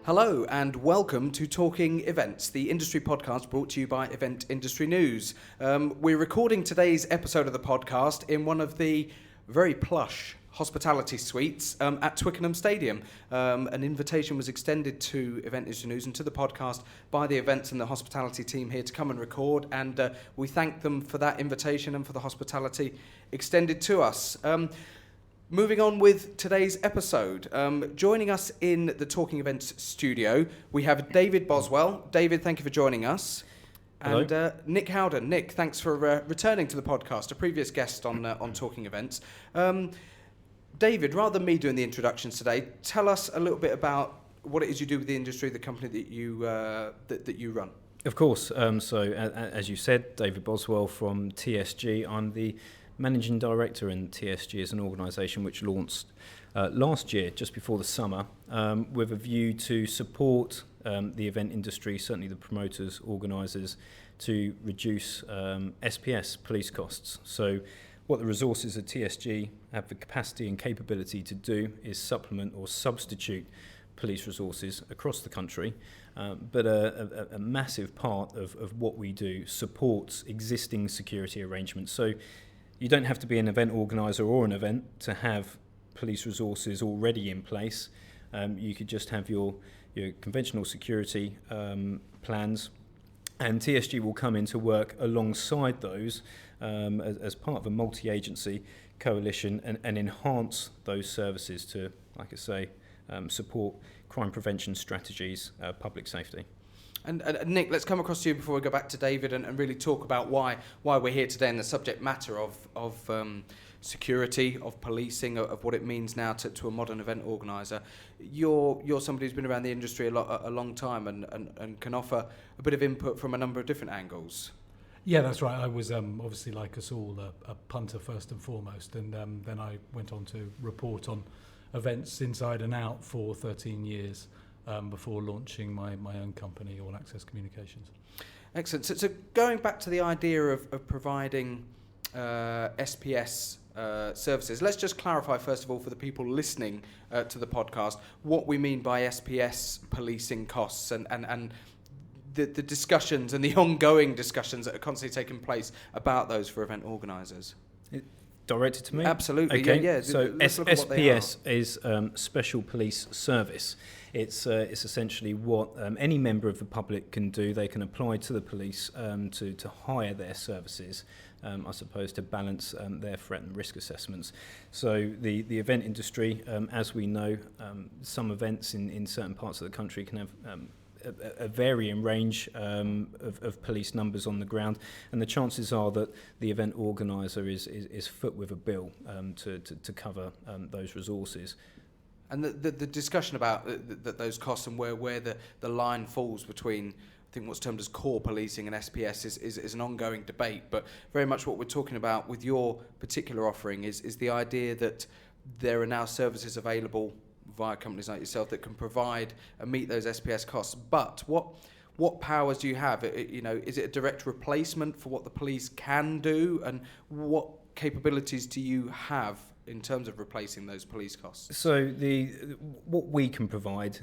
Hello and welcome to Talking Events, the industry podcast brought to you by Event Industry News. We're recording today's episode of the podcast in one of the very plush hospitality suites at Twickenham Stadium. An invitation was extended to Event Industry News and to the podcast by the events and the hospitality team here to come and record, and we thank them for that invitation and for the hospitality extended to us. Moving on with today's episode, joining us in the Talking Events studio, we have David Boswell. David, thank you for joining us. Hello. And Nic Howden. Nic, thanks for returning to the podcast, a previous guest on Talking Events. David, rather than me doing the introductions today, tell us a little bit about what it is you do with the industry, the company that you that you run. Of course. So, as you said, David Boswell from TSG. I'm the Managing Director in TSG as an organisation which launched last year, just before the summer, with a view to support the event industry, certainly the promoters, organisers, to reduce SPS, police costs. So what the resources at TSG have the capacity and capability to do is supplement or substitute police resources across the country, but a massive part of what we do supports existing security arrangements. So you don't have to be an event organiser or an event to have police resources already in place. You could just have your conventional security plans, and TSG will come into work alongside those as part of a multi-agency coalition and enhance those services to, like I say, support crime prevention strategies, public safety. And Nic, let's come across to you before we go back to David and really talk about why we're here today and the subject matter of security, of policing, of what it means now to a modern event organiser. You're somebody who's been around the industry a long time and can offer a bit of input from a number of different angles. Yeah, that's right. I was obviously, like us all, a punter first and foremost, and then I went on to report on events inside and out for 13 years. Before launching my own company, All Access Communications. Excellent. So going back to the idea of providing SPS services, let's just clarify first of all for the people listening to the podcast what we mean by SPS policing costs and the discussions and the ongoing discussions that are constantly taking place about those for event organisers. Directed to me? Absolutely, okay. yeah. So SPS is Special Police Service. It's essentially what any member of the public can do. They can apply to the police to hire their services, I suppose, to balance their threat and risk assessments. So the event industry, as we know, some events in certain parts of the country can have a varying range of police numbers on the ground, and the chances are that the event organiser is foot with a bill to cover those resources. And the discussion about those costs and where the line falls between, I think, what's termed as core policing and SPS is an ongoing debate, but very much what we're talking about with your particular offering is the idea that there are now services available via companies like yourself that can provide and meet those SPS costs. But what powers do you have? Is it a direct replacement for what the police can do, and what capabilities do you have in terms of replacing those police costs? So what we can provide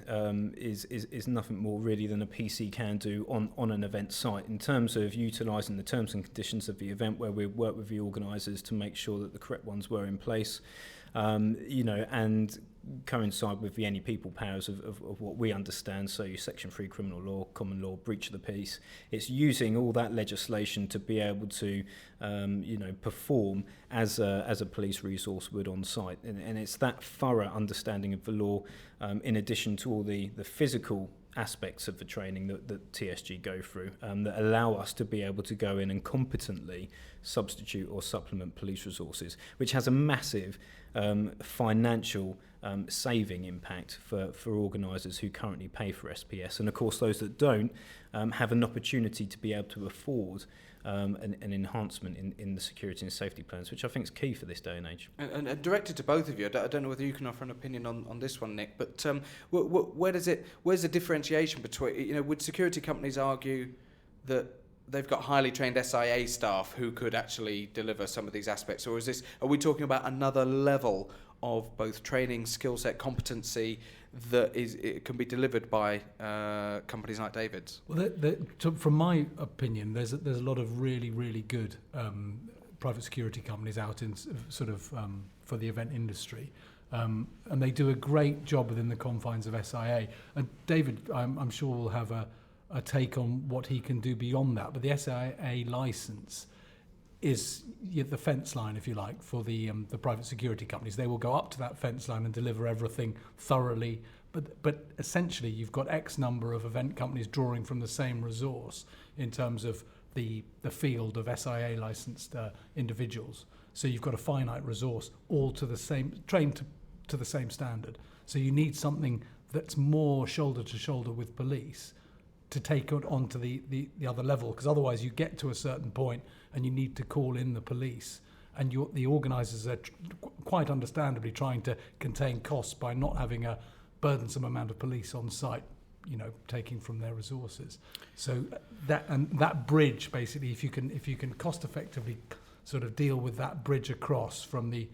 is nothing more really than a PC can do on an event site in terms of utilising the terms and conditions of the event, where we work with the organisers to make sure that the correct ones were in place, and coincide with the any people powers of what we understand. So your Section 3 criminal law, common law, breach of the peace. It's using all that legislation to be able to perform as a police resource would on site, and it's that thorough understanding of the law, in addition to all the physical aspects of the training that TSG go through, that allow us to be able to go in and competently substitute or supplement police resources, which has a massive financial saving impact for organisers who currently pay for SPS, and of course those that don't have an opportunity to be able to afford an enhancement in the security and safety plans, which I think is key for this day and age. And directed to both of you, I don't know whether you can offer an opinion on this one, Nic, but where's the differentiation between, would security companies argue that they've got highly trained SIA staff who could actually deliver some of these aspects, or are we talking about another level of both training, skill set, competency that it can be delivered by companies like David's? Well, from my opinion, there's a lot of really, really good private security companies out in sort of for the event industry. And they do a great job within the confines of SIA. And David, I'm sure, will have a take on what he can do beyond that. But the SIA license is the fence line, if you like, for the private security companies. They will go up to that fence line and deliver everything thoroughly. But essentially, you've got X number of event companies drawing from the same resource in terms of the field of SIA licensed individuals. So you've got a finite resource, all to the same, trained to the same standard. So you need something that's more shoulder to shoulder with police to take it on to the other level, because otherwise you get to a certain point and you need to call in the police, and the organisers are quite understandably trying to contain costs by not having a burdensome amount of police on site, taking from their resources. So that bridge, basically, if you can cost effectively sort of deal with that bridge across from the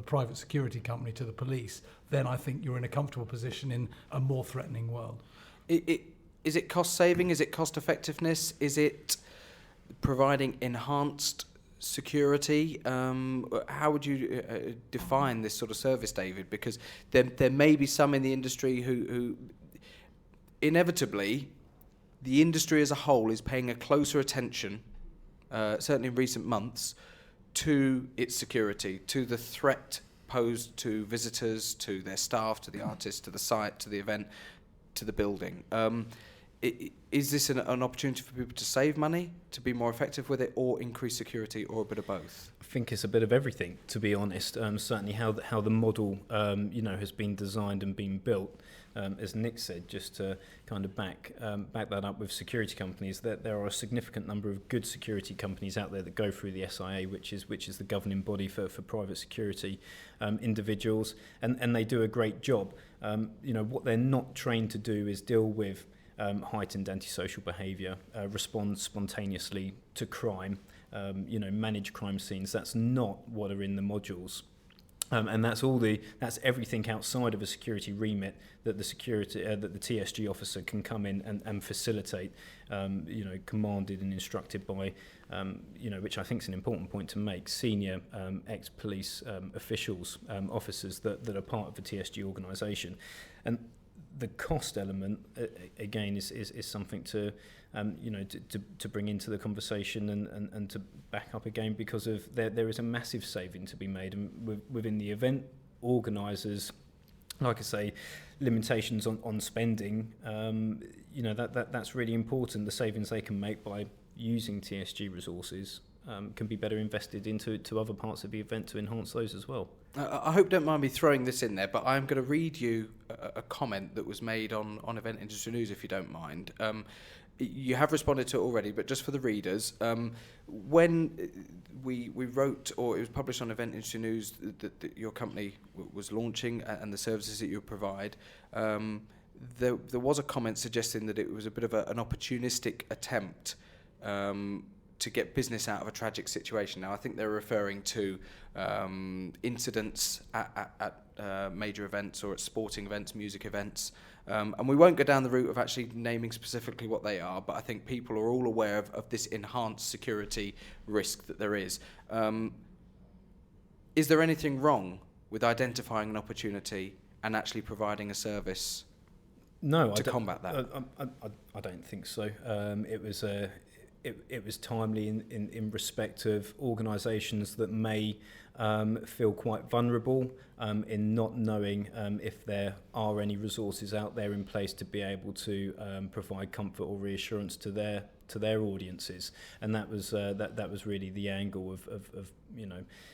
private security company to the police, then I think you're in a comfortable position in a more threatening world. Is it cost saving? Is it cost effectiveness? Is it providing enhanced security? How would you define this sort of service, David? Because there may be some in the industry who inevitably, the industry as a whole is paying a closer attention, certainly in recent months, to its security, to the threat posed to visitors, to their staff, to the artists, to the site, to the event, to the building. Is this an opportunity for people to save money, to be more effective with it, or increase security, or a bit of both? I think it's a bit of everything, to be honest. Certainly how the model has been designed and been built, as Nic said, just to kind of back that up with security companies, that there are a significant number of good security companies out there that go through the SIA, which is the governing body for private security individuals, and they do a great job. What they're not trained to do is deal with heightened antisocial behaviour, respond spontaneously to crime, manage crime scenes. That's not what are in the modules. And that's everything outside of a security remit that the TSG officer can come in and facilitate, commanded and instructed by, which I think is an important point to make, senior ex-police officials, officers that are part of the TSG organisation. And the cost element, again, is something to bring into the conversation and to back up again, because of there is a massive saving to be made, and within the event organisers, like I say, limitations on spending. That's really important. The savings they can make by using TSG resources can be better invested into other parts of the event to enhance those as well. I hope don't mind me throwing this in there, but I'm going to read you a comment that was made on Event Industry News, if you don't mind. You have responded to it already, but just for the readers, when we wrote, or it was published on Event Industry News, that your company was launching and the services that you provide, there was a comment suggesting that it was a bit of an opportunistic attempt to get business out of a tragic situation. Now, I think they're referring to incidents at major events or at sporting events, music events. And we won't go down the route of actually naming specifically what they are, but I think people are all aware of this enhanced security risk that there is. Is there anything wrong with identifying an opportunity and actually providing a service to combat that? I don't think so. It was timely in respect of organisations that may feel quite vulnerable in not knowing if there are any resources out there in place to be able to provide comfort or reassurance to their audiences, and that was really the angle of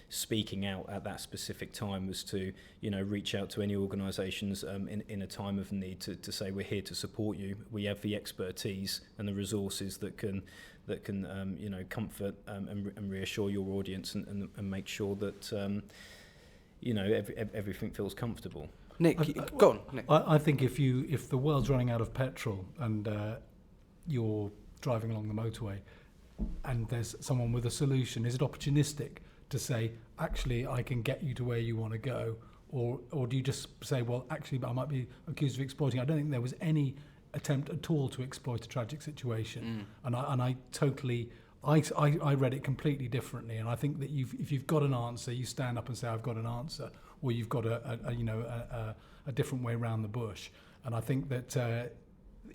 speaking out at that specific time, was to reach out to any organisations in a time of need to say, we're here to support you. We have the expertise and the resources that can comfort and reassure your audience and make sure that everything feels comfortable. Nic, go on, Nic. I think if the world's running out of petrol and you're driving along the motorway and there's someone with a solution, is it opportunistic to say, actually, I can get you to where you want to go? Or do you just say, well, actually, I might be accused of exploiting? I don't think there was any attempt at all to exploit a tragic situation. And I totally, I read it completely differently. And I think that if you've got an answer, you stand up and say, I've got an answer, or you've got a different way around the bush. And I think that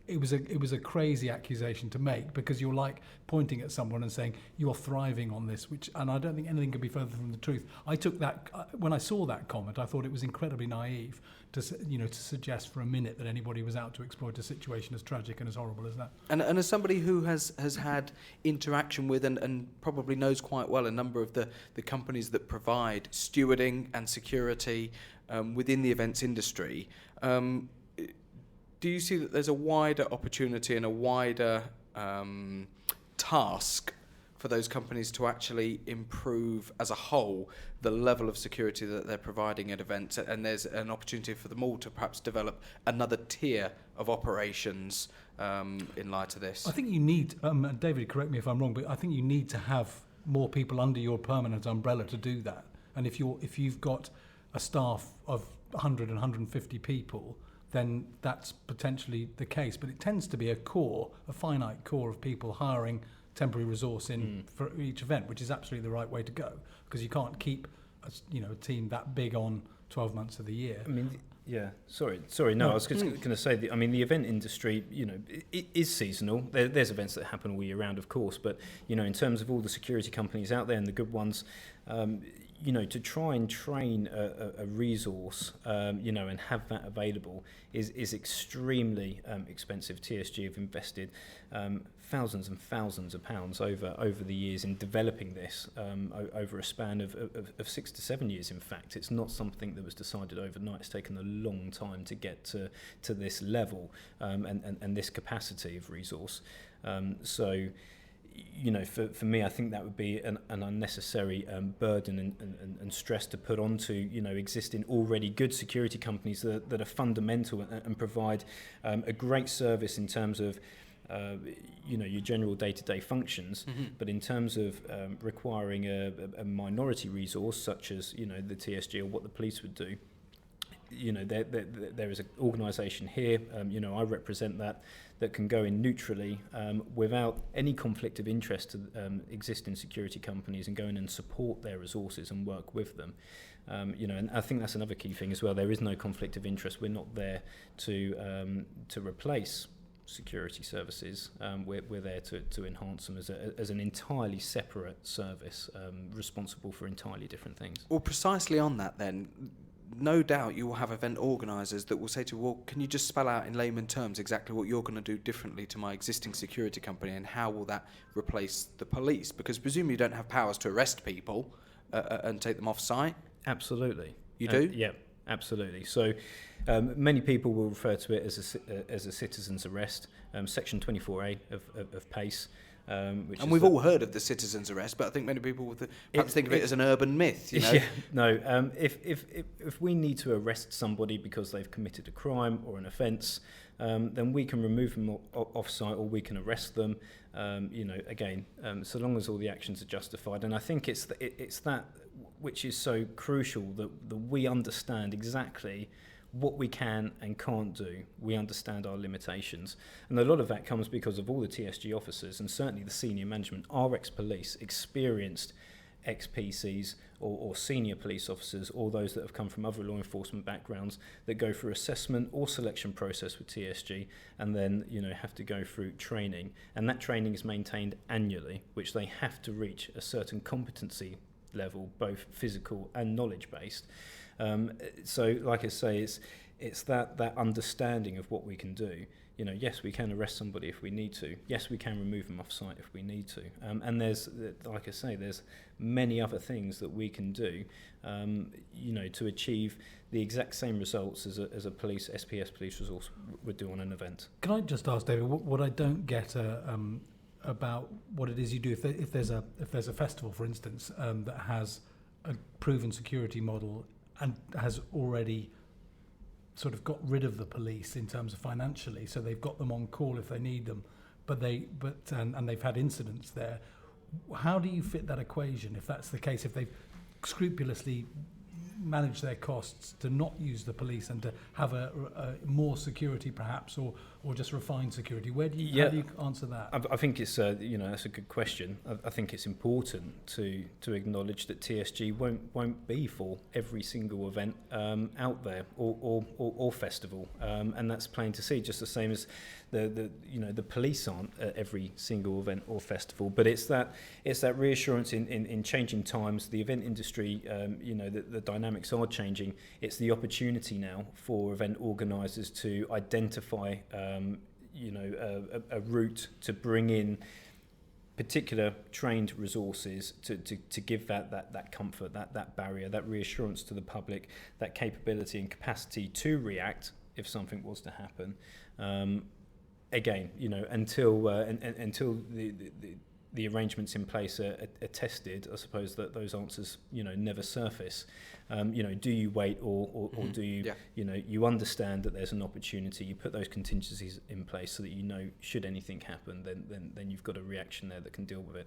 it was a crazy accusation to make, because you're like pointing at someone and saying you're thriving on this, and I don't think anything could be further from the truth. I took that when I saw that comment, I thought it was incredibly naive to suggest for a minute that anybody was out to exploit a situation as tragic and as horrible as that. And as somebody who has had interaction with and probably knows quite well a number of the companies that provide stewarding and security within the events industry, do you see that there's a wider opportunity and a wider task for those companies to actually improve as a whole the level of security that they're providing at events, and there's an opportunity for them all to perhaps develop another tier of operations in light of this? I think you need, David, correct me if I'm wrong, but I think you need to have more people under your permanent umbrella to do that. And if you've got a staff of 100 and 150 people, then that's potentially the case. But it tends to be a finite core of people hiring temporary resource in for each event, which is absolutely the right way to go, because you can't keep a team that big on 12 months of the year. I mean, yeah. Sorry. No, I was going to say the event industry, it is seasonal. There's events that happen all year round, of course, but in terms of all the security companies out there and the good ones, to try and train a resource, and have that available is extremely expensive. TSG have invested thousands and thousands of pounds over the years in developing this over a span of 6 to 7 years. In fact, it's not something that was decided overnight. It's taken a long time to get to this level and this capacity of resource. For me, I think that would be an unnecessary burden and stress to put onto existing already good security companies that are fundamental and provide a great service in terms of your general day-to-day functions, but in terms of requiring a minority resource such as the TSG or what the police would do. There is an organisation here, I represent that can go in neutrally without any conflict of interest to existing security companies and go in and support their resources and work with them. And I think that's another key thing as well. There is no conflict of interest. We're not there to replace security services. We're there to enhance them as an entirely separate service, responsible for entirely different things. Well, precisely on that then, no doubt you will have event organisers that will say to you, well, can you just spell out in layman terms exactly what you're going to do differently to my existing security company, and how will that replace the police? Because presumably you don't have powers to arrest people and take them off site. Absolutely. You do? Yeah, absolutely. So many people will refer to it as a citizen's arrest, Section 24A of PACE. And we've all heard of the citizen's arrest, but I think many people would perhaps think of it as an urban myth. Yeah, no. If we need to arrest somebody because they've committed a crime or an offence, then we can remove them off-site, or we can arrest them. So long as all the actions are justified. And I think it's that which is so crucial, that we understand exactly what we can and can't do. We understand our limitations, and a lot of that comes because of all the TSG officers, and certainly the senior management are ex-police, experienced ex-PCs or senior police officers, or those that have come from other law enforcement backgrounds that go through assessment or selection process with TSG, and then have to go through training, and that training is maintained annually, which they have to reach a certain competency level, both physical and knowledge based. So, like I say, it's that understanding of what we can do. Yes, we can arrest somebody if we need to. Yes, we can remove them off site if we need to. And there's, like I say, there's many other things that we can do, to achieve the exact same results as a police SPS police resource would do on an event. Can I just ask, David, what I don't get about what it is you do if there's a festival, for instance, that has a proven security model and has already sort of got rid of the police in terms of financially, so they've got them on call if they need them, and they've had incidents there. how do you fit that equation if that's the case, if they've scrupulously manage their costs to not use the police and to have a more security perhaps, or just refined security? How do you answer that? I think it's that's a good question. I think it's important to acknowledge that TSG won't be for every single event out there or festival, and that's plain to see. Just the same as the police aren't at every single event or festival, but it's that reassurance in changing times. The event industry, the dynamics are changing. It's the opportunity now for event organisers to identify a route to bring in particular trained resources to give that comfort, that barrier, that reassurance to the public, that capability and capacity to react if something was to happen. Again, until the arrangements in place are tested, I suppose that those answers, never surface. Do you wait or do you, you understand that there's an opportunity, you put those contingencies in place so that should anything happen, then you've got a reaction there that can deal with it.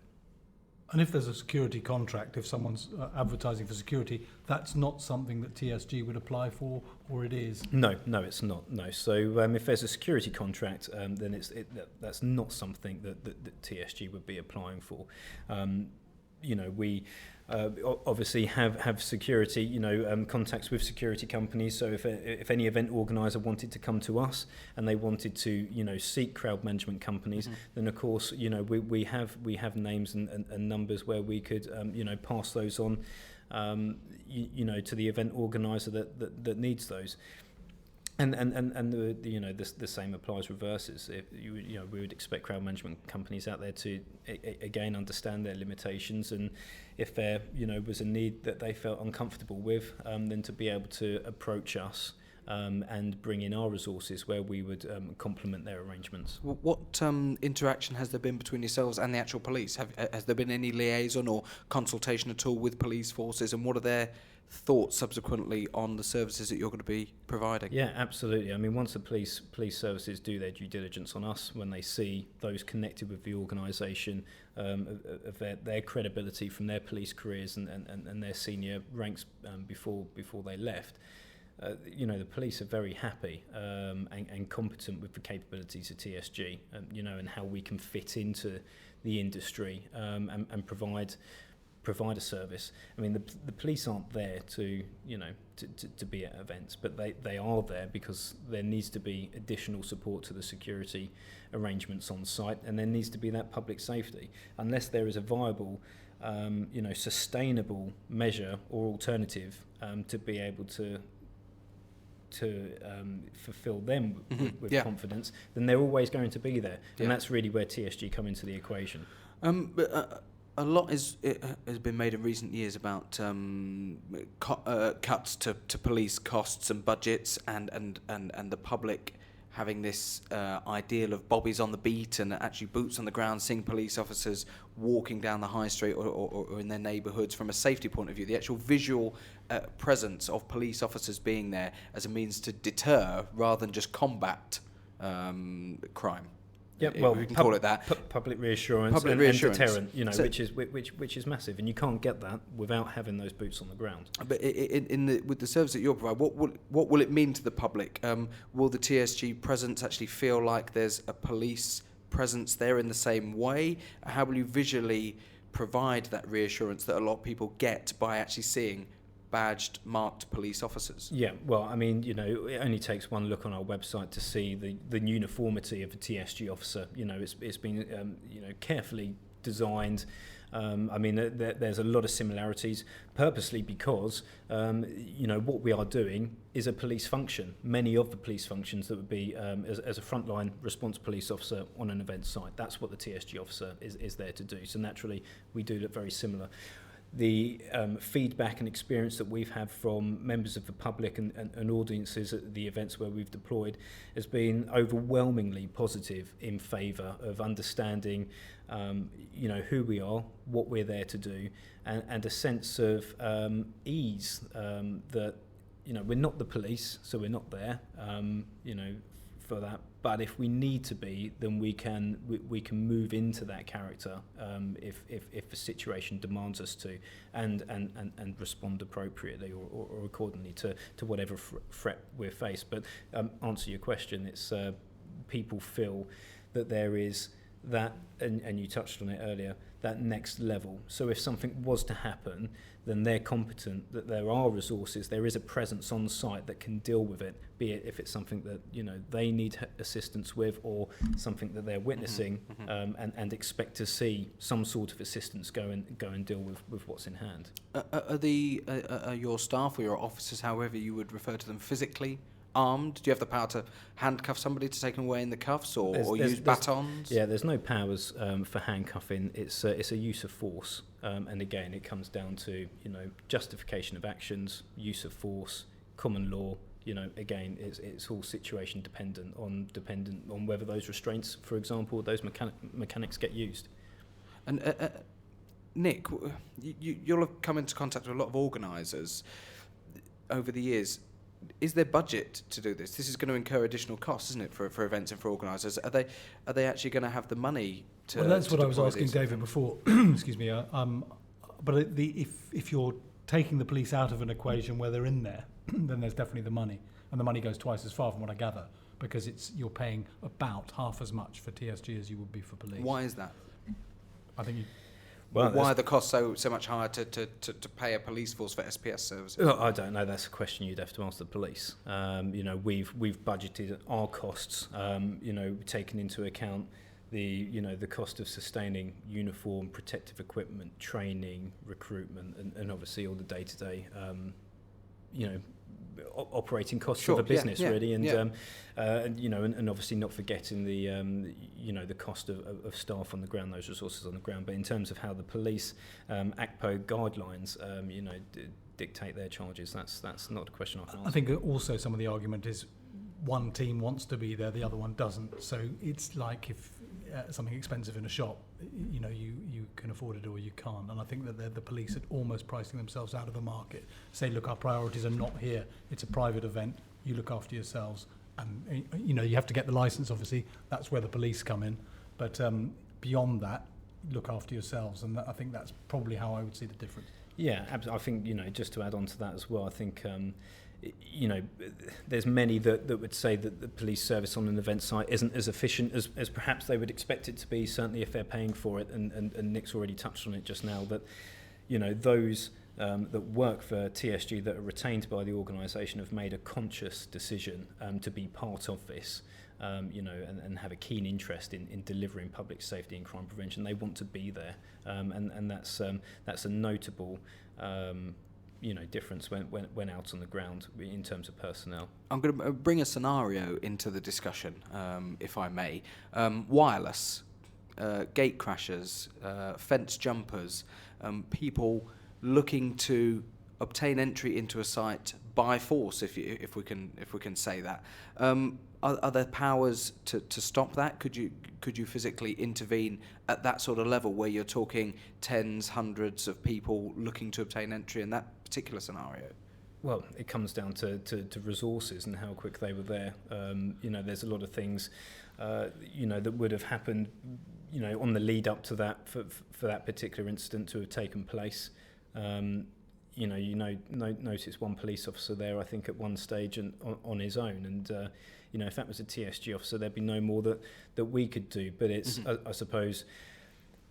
And if there's a security contract, if someone's advertising for security, that's not something that TSG would apply for, or it is? No, it's not. No. So if there's a security contract, then that's not something that TSG would be applying for. We obviously have security, contacts with security companies. So if any event organizer wanted to come to us and they wanted to, seek crowd management companies, then of course, we have names and numbers where we could, pass those on, to the event organizer that needs those. And the same applies reverses. We would expect crowd management companies out there to again understand their limitations, and if there was a need that they felt uncomfortable with, then to be able to approach us and bring in our resources where we would complement their arrangements. What interaction has there been between yourselves and the actual police? Has there been any liaison or consultation at all with police forces, and what are their thoughts subsequently on the services that you're going to be providing? Yeah, absolutely. I mean, once the police services do their due diligence on us, when they see those connected with the organisation, of their credibility from their police careers and their senior ranks before they left, the police are very happy and competent with the capabilities of TSG, and how we can fit into the industry and provide a service. I mean, the police aren't there to be at events, but they are there because there needs to be additional support to the security arrangements on site, and there needs to be that public safety. Unless there is a viable, sustainable measure or alternative to be able to fulfill them with confidence, then they're always going to be there, and that's really where TSG come into the equation. A lot has been made in recent years about cuts to police costs and budgets, and the public having this ideal of bobbies on the beat and actually boots on the ground, seeing police officers walking down the high street or in their neighbourhoods from a safety point of view. The actual visual presence of police officers being there as a means to deter rather than just combat crime. Yeah, well, we can call it that. Public reassurance and deterrent, so, which is massive, and you can't get that without having those boots on the ground. But with the service that you'll provide, what will it mean to the public? Will the TSG presence actually feel like there's a police presence there in the same way? How will you visually provide that reassurance that a lot of people get by actually seeing badged, marked police officers? Yeah, well, I mean, it only takes one look on our website to see the uniformity of a TSG officer. It's been carefully designed. I mean, there's a lot of similarities, purposely because what we are doing is a police function. Many of the police functions that would be as a frontline response police officer on an event site, that's what the TSG officer is there to do. So naturally, we do look very similar. The feedback and experience that we've had from members of the public and audiences at the events where we've deployed has been overwhelmingly positive in favour of understanding, who we are, what we're there to do, and a sense of ease that, we're not the police, so we're not there, for that. But if we need to be, then we can move into that character if the situation demands us to, and respond appropriately or accordingly to whatever threat we're faced. But answer your question, it's people feel that there is that, and you touched on it earlier, that next level. So if something was to happen, then they're competent, that there are resources, there is a presence on site that can deal with it, be it if it's something that they need assistance with, or something that they're witnessing, and expect to see some sort of assistance go and deal with what's in hand. Are your staff or your officers, however you would refer to them, physically armed? Do you have the power to handcuff somebody, to take them away in the cuffs, or use batons? Yeah, there's no powers for handcuffing. It's a use of force, and again, it comes down to justification of actions, use of force, common law. Again, it's all situation dependent on whether those restraints, for example, those mechanics get used. And Nic, you'll have come into contact with a lot of organisers over the years. Is there budget to do this? This is going to incur additional costs, isn't it, for events and for organisers? Are they actually going to have the money to? Well, that's to what I was asking these? David before. Excuse me. But if you're taking the police out of an equation where they're in there, then there's definitely the money, and the money goes twice as far, from what I gather, because you're paying about half as much for TSG as you would be for police. Why is that? I think. Why are the costs so much higher to pay a police force for SPS services? Well, I don't know. That's a question you'd have to ask the police. We've budgeted our costs. Taking into account the cost of sustaining uniform, protective equipment, training, recruitment, and obviously all the day-to-day, operating costs of a business, really, and obviously not forgetting the cost of staff on the ground, those resources on the ground. But in terms of how the police ACPO guidelines dictate their charges, that's not a question I can answer. I think also some of the argument is one team wants to be there, the other one doesn't. So it's like if something expensive in a shop, you can afford it or you can't. And I think that the police are almost pricing themselves out of the market. Say, look, our priorities are not here. It's a private event. You look after yourselves. And, you have to get the license, obviously. That's where the police come in. But beyond that, look after yourselves. And I think that's probably how I would see the difference. Yeah, I think, just to add on to that as well, I think, there's many that would say that the police service on an event site isn't as efficient as perhaps they would expect it to be, certainly if they're paying for it. And Nic's already touched on it just now, that, those that work for TSG that are retained by the organisation have made a conscious decision to be part of this, and have a keen interest in delivering public safety and crime prevention. They want to be there, and that's a notable difference when out on the ground in terms of personnel. I'm going to bring a scenario into the discussion, if I may. Wireless, gatecrashers, fence jumpers, people looking to obtain entry into a site by force, if we can say that. Are there powers to stop that? Could you physically intervene at that sort of level where you're talking tens, hundreds of people looking to obtain entry in that particular scenario? Well, it comes down to resources and how quick they were there. There's a lot of things, that would have happened, on the lead up to that for that particular incident to have taken place. Notice one police officer there, I think, at one stage and on his own, and if that was a TSG officer, there'd be no more that we could do. But it's, I suppose,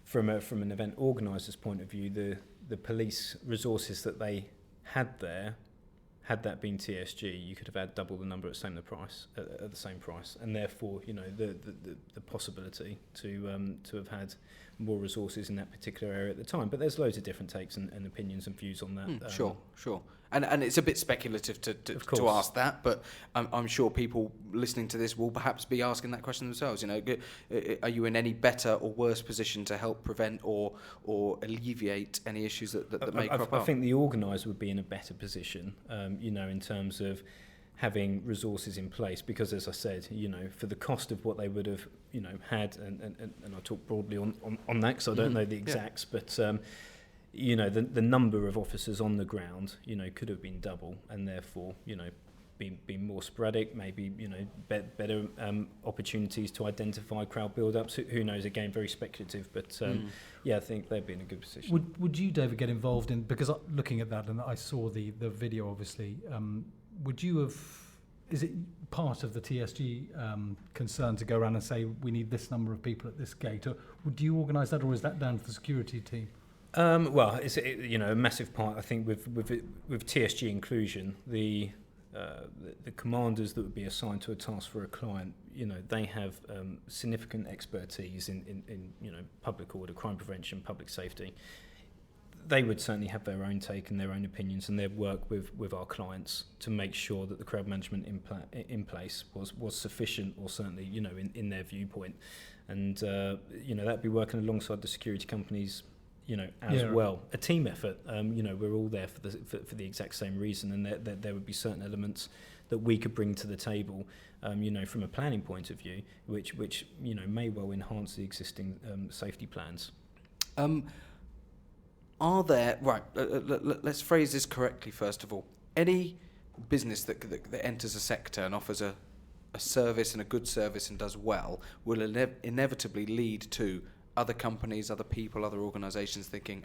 from an event organiser's point of view, the police resources that they had there, had that been TSG, you could have had double the number at the same price, and therefore, the possibility to have had more resources in that particular area at the time. But there's loads of different takes and opinions and views on that. Sure. And it's a bit speculative to ask that, but I'm sure people listening to this will perhaps be asking that question themselves. Are you in any better or worse position to help prevent or alleviate any issues that may crop up? I think the organiser would be in a better position, in terms of having resources in place, because, as I said, for the cost of what they would have, had, and I'll talk broadly on that because I don't know the exacts, but the number of officers on the ground, could have been double, and therefore, be more sporadic, maybe better opportunities to identify crowd build-ups. Who knows? Again, very speculative, but I think they'd be in a good position. Would you, David, get involved in, because looking at that, and I saw the video, obviously, would you have, is it part of the TSG concern to go around and say we need this number of people at this gate, or would you organise that, or is that down to the security team? It's a massive part. I think with TSG inclusion, the commanders that would be assigned to a task for a client, they have significant expertise in public order, crime prevention, public safety. They would certainly have their own take and their own opinions, and they'd work with our clients to make sure that the crowd management in place was sufficient, or certainly in their viewpoint, and that'd be working alongside the security companies. Well, a team effort. We're all there for the exact same reason, and there would be certain elements that we could bring to the table, from a planning point of view, which may well enhance the existing safety plans. Are there, let's phrase this correctly first of all, any business that enters a sector and offers a service and a good service and does well will inevitably lead to other companies, other people, other organisations thinking,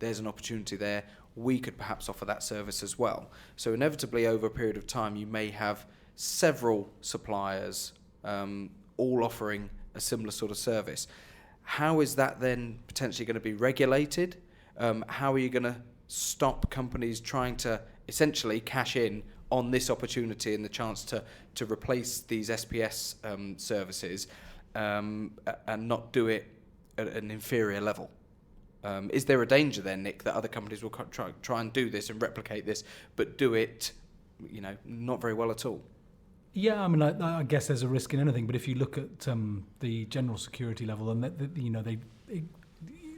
there's an opportunity there, we could perhaps offer that service as well. So inevitably over a period of time you may have several suppliers all offering a similar sort of service. How is that then potentially going to be regulated? How are you going to stop companies trying to essentially cash in on this opportunity and the chance to replace these SPS services and not do it at an inferior level? Is there a danger then, Nick, that other companies will try and do this and replicate this, but do it, not very well at all? Yeah, I mean, I guess there's a risk in anything, but if you look at the general security level, and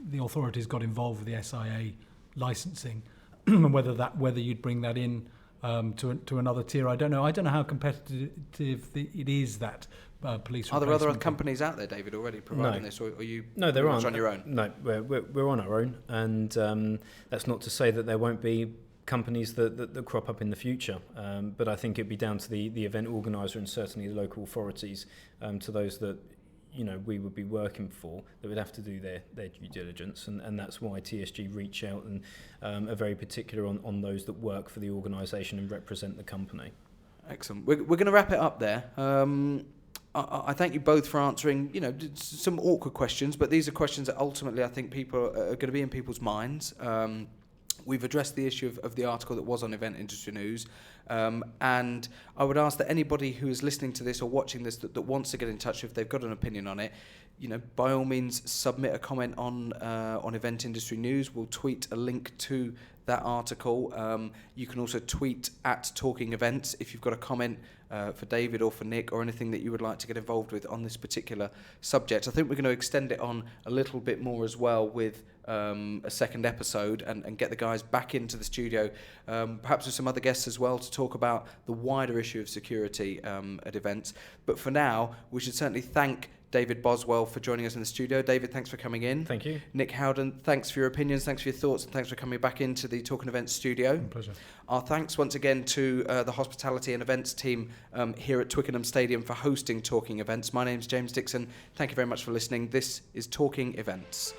the authorities got involved with the SIA licensing, whether you'd bring that in to another tier, I don't know. I don't know how competitive it is, that police. Are there other companies out there, David, already providing this, or are you? No, there aren't. On your own? No, we're on our own, and that's not to say that there won't be companies that crop up in the future. But I think it'd be down to the event organiser and certainly the local authorities, to those that we would be working for, that would have to do their due diligence, and that's why TSG reach out and are very particular on those that work for the organisation and represent the company. Excellent. We're going to wrap it up there. I thank you both for answering, some awkward questions, but these are questions that ultimately I think people are going to be in people's minds. We've addressed the issue of the article that was on Event Industry News, and I would ask that anybody who is listening to this or watching this that wants to get in touch, if they've got an opinion on it, by all means submit a comment on Event Industry News. We'll tweet a link to that article. You can also tweet at Talking Events if you've got a comment for David or for Nick, or anything that you would like to get involved with on this particular subject. I think we're going to extend it on a little bit more as well with a second episode and get the guys back into the studio, perhaps with some other guests as well, to talk about the wider issue of security at events. But for now, we should certainly thank David Boswell for joining us in the studio. David, thanks for coming in. Thank you. Nic Howden, thanks for your opinions, thanks for your thoughts, and thanks for coming back into the Talking Events studio. My pleasure. Our thanks once again to the hospitality and events team here at Twickenham Stadium for hosting Talking Events. My name's James Dixon. Thank you very much for listening. This is Talking Events.